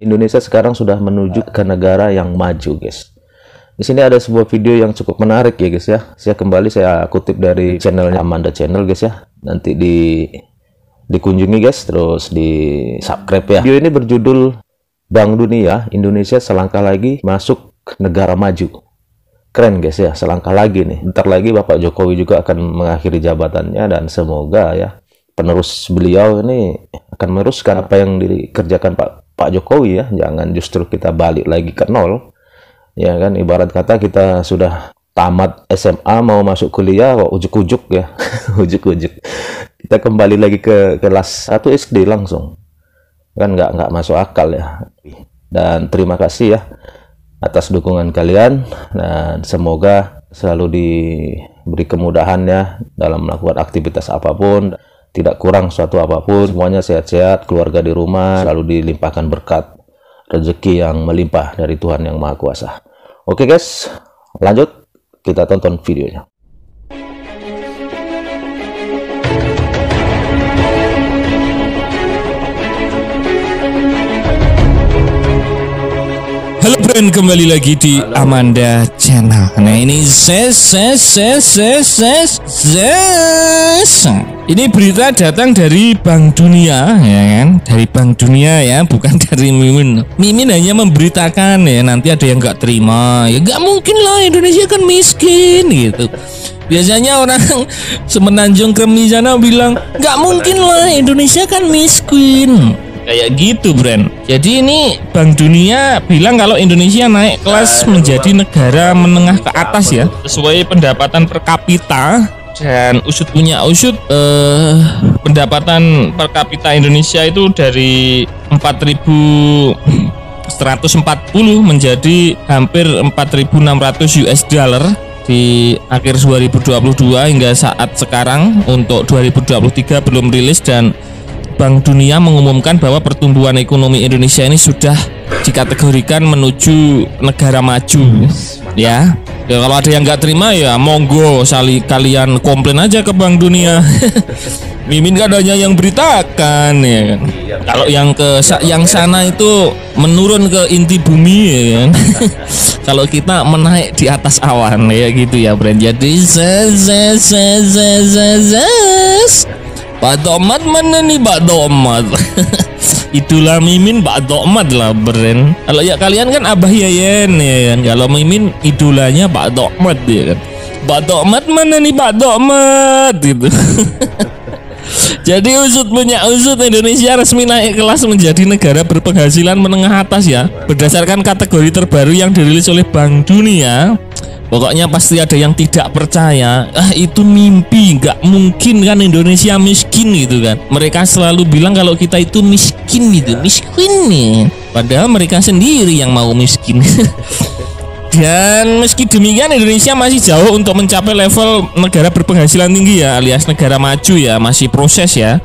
Indonesia sekarang sudah menuju ke negara yang maju, guys. Di sini ada sebuah video yang cukup menarik ya, guys ya. Saya kutip dari channelnya Amanda Channel, guys ya. Nanti dikunjungi, guys, terus di subscribe ya. Video ini berjudul Bank Dunia, Indonesia selangkah lagi masuk negara maju. Keren, guys ya, selangkah lagi nih. Bentar lagi Bapak Jokowi juga akan mengakhiri jabatannya, dan semoga ya penerus beliau ini akan meneruskan apa yang dikerjakan Pak Jokowi ya. Jangan justru kita balik lagi ke nol ya kan. Ibarat kata kita sudah tamat SMA mau masuk kuliah kok ujuk-ujuk ya. Ujuk-ujuk kita kembali lagi ke kelas 1 SD langsung kan, nggak masuk akal ya. Dan terima kasih ya atas dukungan kalian, dan semoga selalu diberi kemudahan ya dalam melakukan aktivitas apapun, tidak kurang suatu apapun, semuanya sehat-sehat, keluarga di rumah selalu dilimpahkan berkat rezeki yang melimpah dari Tuhan Yang Maha Kuasa. Oke guys, lanjut kita tonton videonya. Halo friend, kembali lagi di Amanda Channel. Nah ini ini berita datang dari Bank Dunia ya kan, dari Bank Dunia ya, bukan dari Mimin. Mimin hanya memberitakan ya, nanti ada yang nggak terima ya, nggak mungkin lah Indonesia kan miskin gitu. Biasanya orang semenanjung Kremi sana bilang nggak mungkin lah Indonesia kan miskin. Kayak gitu, Bren. Jadi ini Bank Dunia bilang kalau Indonesia naik kelas menjadi negara menengah ke atas ya, sesuai pendapatan per kapita. Dan usut punya usut, pendapatan per kapita Indonesia itu dari 4.140 menjadi hampir 4.600 US dollar di akhir 2022 hingga saat sekarang. Untuk 2023 belum rilis, dan Bank Dunia mengumumkan bahwa pertumbuhan ekonomi Indonesia ini sudah dikategorikan menuju negara maju ya. Ya kalau ada yang nggak terima ya monggo kalian komplain aja ke Bank Dunia. Mimin kan hanya yang beritakan ya kan. Kalau yang sana itu menurun ke inti bumi ya kan. Kalau kita menaik di atas awan ya gitu ya, Bren. Jadi Pak Domat mana nih Pak Domat? Itulah Mimin Pak Domat lah, Bren. Kalau ya kalian kan Abah Yayen ya kan. Kalau Mimin idolanya Pak Domat ya kan. Pak Domat mana nih Pak Domat gitu. Jadi usut punya usut, Indonesia resmi naik kelas menjadi negara berpenghasilan menengah atas ya, berdasarkan kategori terbaru yang dirilis oleh Bank Dunia. Pokoknya pasti ada yang tidak percaya, itu mimpi, nggak mungkin kan Indonesia miskin gitu kan. Mereka selalu bilang kalau kita itu miskin gitu, miskin nih. Padahal mereka sendiri yang mau miskin. Dan meski demikian Indonesia masih jauh untuk mencapai level negara berpenghasilan tinggi ya, alias negara maju ya, masih proses ya.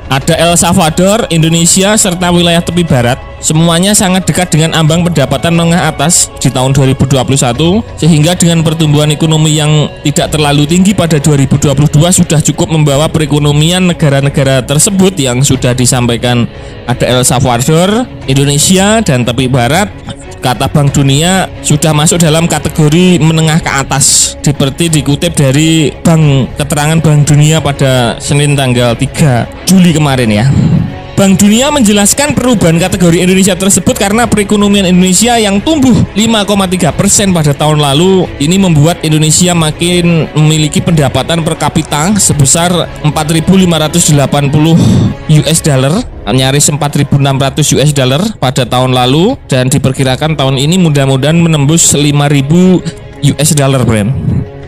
Ada El Salvador, Indonesia, serta wilayah tepi barat. Semuanya sangat dekat dengan ambang pendapatan menengah atas di tahun 2021, sehingga dengan pertumbuhan ekonomi yang tidak terlalu tinggi pada 2022 sudah cukup membawa perekonomian negara-negara tersebut yang sudah disampaikan. Ada El Salvador, Indonesia, dan tepi barat. Kata Bank Dunia sudah masuk dalam kategori menengah ke atas, seperti dikutip dari keterangan Bank Dunia pada Senin tanggal 3 Juli kemarin ya. Bank Dunia menjelaskan perubahan kategori Indonesia tersebut karena perekonomian Indonesia yang tumbuh 5,3% pada tahun lalu ini membuat Indonesia makin memiliki pendapatan per kapita sebesar 4.580 US dollar, nyaris 4.600 US dollar pada tahun lalu, dan diperkirakan tahun ini mudah-mudahan menembus 5.000 US dollar, Bren.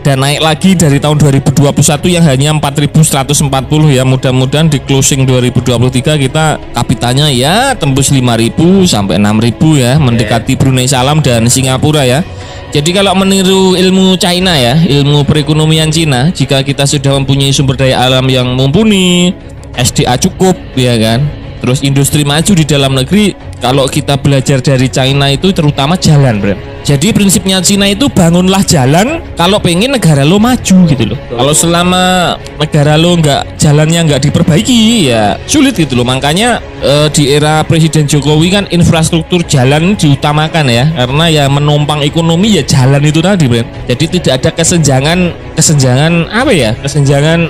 Dan naik lagi dari tahun 2021 yang hanya 4.140 ya. Mudah-mudahan di closing 2023 kita kapitanya ya tembus 5.000 sampai 6.000 ya, mendekati Brunei Salam dan Singapura ya. Jadi kalau meniru ilmu China ya, ilmu perekonomian Cina, jika kita sudah mempunyai sumber daya alam yang mumpuni, SDA cukup ya kan, terus industri maju di dalam negeri, kalau kita belajar dari China itu terutama jalan, Bro. Jadi prinsipnya Cina itu bangunlah jalan kalau pengen negara lo maju gitu loh. Kalau selama negara lo jalannya nggak diperbaiki ya sulit gitu loh. Makanya di era Presiden Jokowi kan infrastruktur jalan diutamakan ya, karena ya menopang ekonomi ya jalan itu tadi, Bro. Jadi tidak ada kesenjangan apa ya? Kesenjangan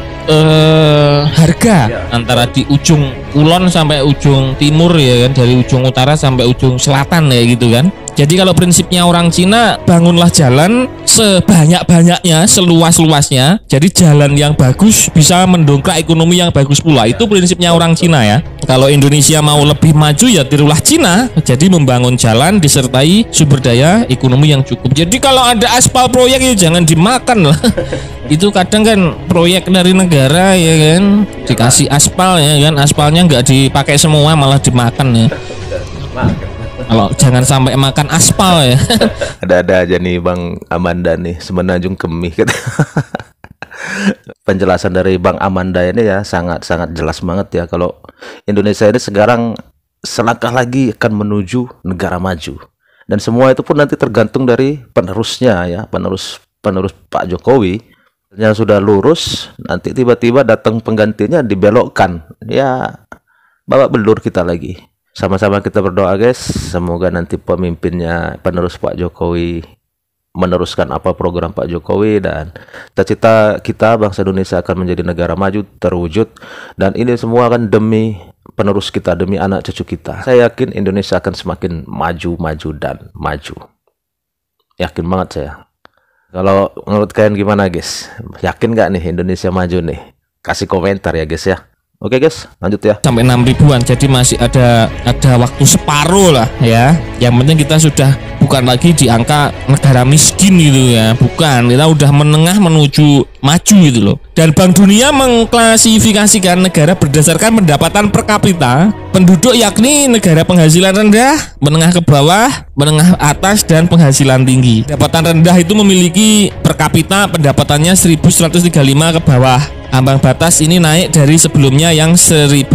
harga antara di ujung kulon sampai ujung timur ya kan, dari ujung utara sampai ujung selatan ya gitu kan. Jadi kalau prinsipnya orang Cina, bangunlah jalan sebanyak-banyaknya, seluas-luasnya. Jadi jalan yang bagus bisa mendongkrak ekonomi yang bagus pula. Itu prinsipnya orang Cina ya. Kalau Indonesia mau lebih maju ya tirulah Cina. Jadi membangun jalan disertai sumber daya ekonomi yang cukup. Jadi kalau ada aspal proyek ya jangan dimakan lah. Itu kadang kan proyek dari negara ya kan, dikasih aspal ya kan, aspalnya nggak dipakai semua malah dimakan ya. Kalau jangan sampai makan aspal ya. Ada aja nih Bang Amanda nih, Semenanjung Kemih. Penjelasan dari Bang Amanda ini ya sangat jelas banget ya. Kalau Indonesia ini sekarang selangkah lagi akan menuju negara maju. Dan semua itu pun nanti tergantung dari penerusnya ya, penerus Pak Jokowi. Yang sudah lurus, nanti tiba-tiba datang penggantinya dibelokkan. Ya, babak belur kita lagi. Sama-sama kita berdoa guys, semoga nanti pemimpinnya penerus Pak Jokowi meneruskan apa program Pak Jokowi, dan cita-cita kita bangsa Indonesia akan menjadi negara maju terwujud. Dan ini semua akan demi penerus kita, demi anak cucu kita. Saya yakin Indonesia akan semakin maju dan maju. Yakin banget saya. Kalau menurut kalian gimana guys? Yakin nggak nih Indonesia maju nih? Kasih komentar ya guys ya. Oke guys, lanjut ya. Sampai 6 ribuan, jadi masih ada waktu separuh lah ya. Yang penting kita sudah bukan lagi di angka negara miskin gitu ya, bukan, kita udah menengah menuju maju gitu loh. Dan Bank Dunia mengklasifikasikan negara berdasarkan pendapatan per kapita penduduk, yakni negara penghasilan rendah, menengah ke bawah, menengah atas, dan penghasilan tinggi. Pendapatan rendah itu memiliki per kapita pendapatannya 1.135 ke bawah. Ambang batas ini naik dari sebelumnya yang 1085.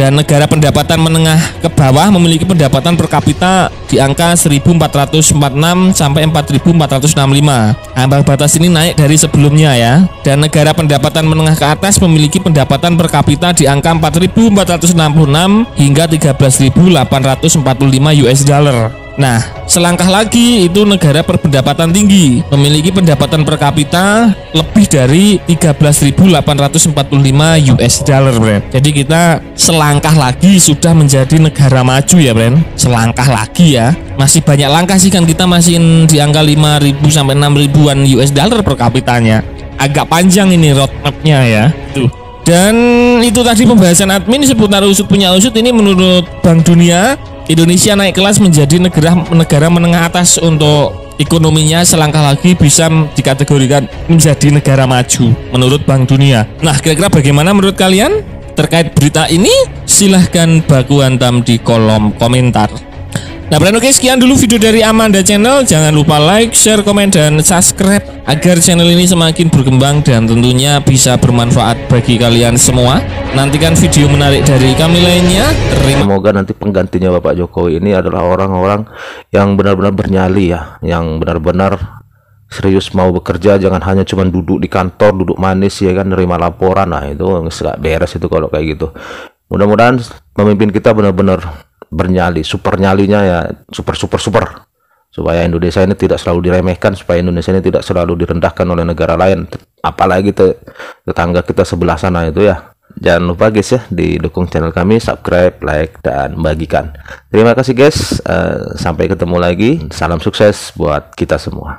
Dan negara pendapatan menengah ke bawah memiliki pendapatan per kapita di angka 1446 sampai 4465. Ambang batas ini naik dari sebelumnya ya. Dan negara pendapatan menengah ke atas memiliki pendapatan per kapita di angka 4466 hingga 13.845 US dollar. Nah, selangkah lagi itu negara berpendapatan tinggi, memiliki pendapatan per kapita lebih dari 13.845 US dollar, Bren. Jadi kita selangkah lagi sudah menjadi negara maju ya, Bren. Selangkah lagi ya. Masih banyak langkah sih kan, kita masih di angka 5.000 sampai 6.000-an US dollar per kapitanya. Agak panjang ini roadmap-nya ya. Tuh. Dan itu tadi pembahasan admin seputar usut punya usut. Ini menurut Bank Dunia, Indonesia naik kelas menjadi negara menengah atas untuk ekonominya, selangkah lagi bisa dikategorikan menjadi negara maju menurut Bank Dunia. Nah, kira-kira bagaimana menurut kalian terkait berita ini? Silahkan baku hantam di kolom komentar. Nah, oke, sekian dulu video dari Amanda Channel. Jangan lupa like, share, komen, dan subscribe agar channel ini semakin berkembang dan tentunya bisa bermanfaat bagi kalian semua. Nantikan video menarik dari kami lainnya. Semoga nanti penggantinya Bapak Jokowi ini adalah orang-orang yang benar-benar bernyali ya, yang benar-benar serius mau bekerja, jangan hanya cuma duduk di kantor, duduk manis ya kan, nerima laporan. Nah, itu nggak beres itu kalau kayak gitu. Mudah-mudahan pemimpin kita benar-benar bernyali, super nyalinya ya, super supaya Indonesia ini tidak selalu diremehkan, supaya Indonesia ini tidak selalu direndahkan oleh negara lain, apalagi tetangga kita sebelah sana itu ya. Jangan lupa guys ya, didukung channel kami, subscribe, like, dan bagikan. Terima kasih guys, sampai ketemu lagi, salam sukses buat kita semua.